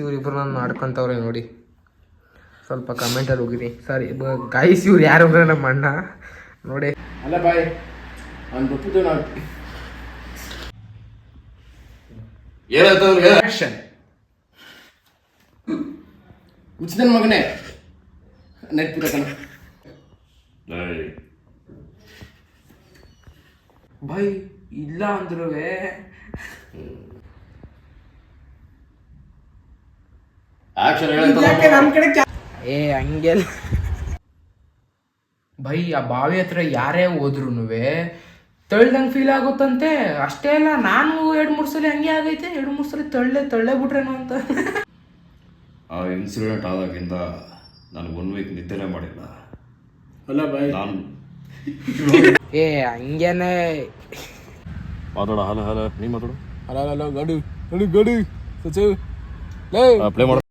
ಇವ್ರಿಬ್ರು ನಾನು ಆಡ್ಕೊಂತವ್ರೆ ನೋಡಿ, ಸ್ವಲ್ಪ ಕಮೆಂಟಲ್ಲಿ ಹೋಗಿರಿ. ಸಾರಿ ಗಾಯ್ಸ್, ಇವ್ರು ಯಾರು ಅಂದ್ರೆ ನಮ್ಮ ಅಣ್ಣ ನೋಡಿ. ಅಲ್ಲ ಬಾಯ್ ಅವ್ನು ಗೊತ್ತಿದ್ದು ನಾವು ಆಕ್ಷನ್. ಉಚಿತನ ಮಗನೇ ನೆಟ್ ಪುಟಕನ ಬೈ ಇಲ್ಲ ಅಂದ್ರೂ ಏ ಹಂಗೆಲ್ಲ ಬೈ, ಆ ಬಾವಿ ಹತ್ರ ಯಾರೇ ಹೋದ್ರು ತಳ್ದಂಗೆ ಫೀಲ್ ಆಗುತ್ತಂತೆ. ಅಷ್ಟೇ ಅಲ್ಲ, ನಾನು 2-3 ಸಲ ಹಂಗೆ ಆಗೈತೆ, 2-3 ಸಲ ತಳ್ಳೆ ಬಿಟ್ರೇನೋ ಅಂತ. ಆ ಇನ್ಸಿಡೆಂಟ್ ಆದಾಗಿಂದ ನಾನು 1 ವೀಕ್ ನಿದ್ದೆನೇ ಮಾಡಿಲ್ಲ. ಅಲ್ಲ ಬಾಯ್ ನಾನು ಏ ಹಂಗೇನೆ ಮಾತಾಡೋ. ಹಲೋ ನೀ ಮಾತಾಡು. ಅಲ್ಲ ಗಡು ಗಡು ಗಡು ಸಚಿವ್ ಪ್ಲೇ ಮಾಡು.